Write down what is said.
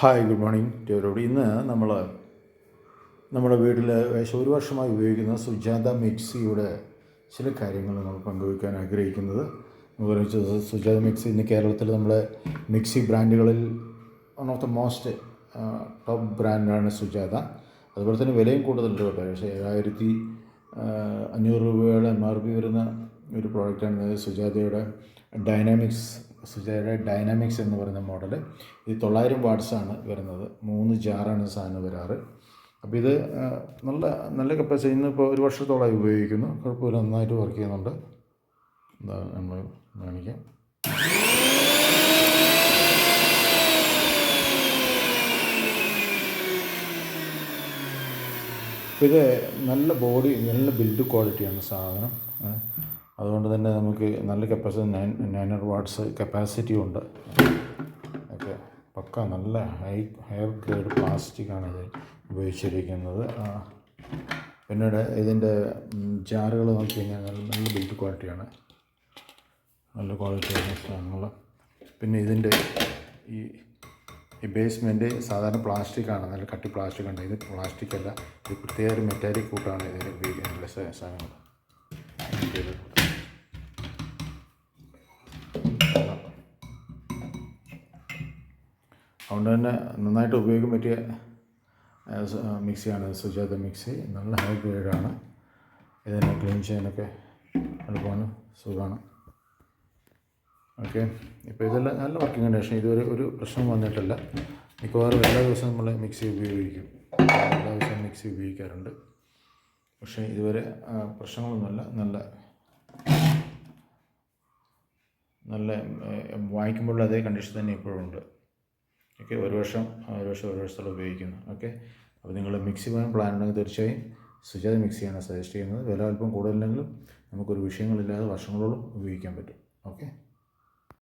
Hi, good morning to everybody. ഇന്ന് നമ്മുടെ വീട്ടിൽ ഏകദേശം ഒരു വർഷമായി ഉപയോഗിക്കുന്ന സുജാത മിക്സിയുടെ ചില കാര്യങ്ങൾ നമ്മൾ പങ്കുവയ്ക്കാൻ ആഗ്രഹിക്കുന്നത്. സുജാത മിക്സി ഇന്ന് കേരളത്തിൽ നമ്മുടെ മിക്സി ബ്രാൻഡുകളിൽ one of the most top ബ്രാൻഡാണ് സുജാത. അതുപോലെ തന്നെ വിലയും കൂടുതലുണ്ട് കേട്ടോ. പക്ഷേ 7,500 രൂപയുടെ MRP വരുന്ന ഒരു പ്രോഡക്റ്റാണ് സുജാതയുടെ ഡൈനാമിക്സ് എന്ന് പറയുന്ന മോഡൽ. ഇത് 900 വാട്ട്സാണ് വരുന്നത്. 3 ജാറാണ് സാധനം വരാറ്. അപ്പോൾ ഇത് നല്ല കപ്പാസിറ്റി. ഇന്നിപ്പോൾ ഒരു വർഷത്തോളമായി ഉപയോഗിക്കുന്നു. കുഴപ്പമില്ല, നന്നായിട്ട് വർക്ക് ചെയ്യുന്നുണ്ട്. എന്താ നമ്മൾ കാണിക്കാം. ഇത് നല്ല ബിൽഡ് ക്വാളിറ്റിയാണ് സാധനം. അതുകൊണ്ട് തന്നെ നമുക്ക് നല്ല കപ്പാസിറ്റി 900 വാട്ട്സ് കപ്പാസിറ്റി ഉണ്ട്. ഓക്കെ, പക്ക നല്ല ഹയർ ഗ്രേഡ് പ്ലാസ്റ്റിക്കാണ് ഇത് ഉപയോഗിച്ചിരിക്കുന്നത്. പിന്നീട് ഇതിൻ്റെ ജാറുകൾ നോക്കി കഴിഞ്ഞാൽ നല്ല ബിൽഡ് ക്വാളിറ്റിയാണ്, നല്ല ക്വാളിറ്റിയാണ് സാധനങ്ങൾ. പിന്നെ ഇതിൻ്റെ ഈ ബേസ്മെൻറ്റ് സാധാരണ പ്ലാസ്റ്റിക്കാണ്, നല്ല കട്ടി പ്ലാസ്റ്റിക്കാണ്. ഇത് പ്ലാസ്റ്റിക്കല്ല, ഇത് പ്രത്യേക ഒരു മെറ്റാലിക് കൂട്ടാണ് ഇതിന് ഉപയോഗിക്കാനുള്ള സാധനങ്ങൾ. അതുകൊണ്ട് തന്നെ നന്നായിട്ട് ഉപയോഗിക്കാൻ പറ്റിയ മിക്സിയാണ് സുജാത മിക്സി. നല്ല ഹൈ ഗ്രേഡാണ്. ഇതിനെ ക്ലീൻ ചെയ്യാനൊക്കെ എളുപ്പമാണ്, സുഖമാണ്. ഓക്കെ, ഇപ്പോൾ ഇതെല്ലാം നല്ല വർക്കിംഗ് കണ്ടീഷൻ. ഇതുവരെ ഒരു പ്രശ്നം വന്നിട്ടില്ല. മിക്കവാറും എല്ലാ ദിവസവും നമ്മൾ മിക്സി ഉപയോഗിക്കും, എല്ലാ ദിവസവും മിക്സി ഉപയോഗിക്കാറുണ്ട്. പക്ഷേ ഇതുവരെ പ്രശ്നങ്ങളൊന്നുമില്ല. നല്ല വാങ്ങിക്കുമ്പോൾ അതേ കണ്ടീഷൻ തന്നെ ഇപ്പോഴും ഉണ്ട്. ഓക്കെ, ഒരു വർഷത്തോളം ഉപയോഗിക്കുന്നു. ഓക്കെ, അപ്പോൾ നിങ്ങൾ മിക്സി വാങ്ങാൻ പ്ലാൻ ഉണ്ടെങ്കിൽ തീർച്ചയായും സുജാത മിക്സിയാണ് സജസ്റ്റ് ചെയ്യുന്നത്. വില അല്പം കൂടുതലില്ലെങ്കിലും നമുക്കൊരു വിഷയങ്ങളില്ലാതെ വർഷങ്ങളോളം ഉപയോഗിക്കാൻ പറ്റും. ഓക്കെ.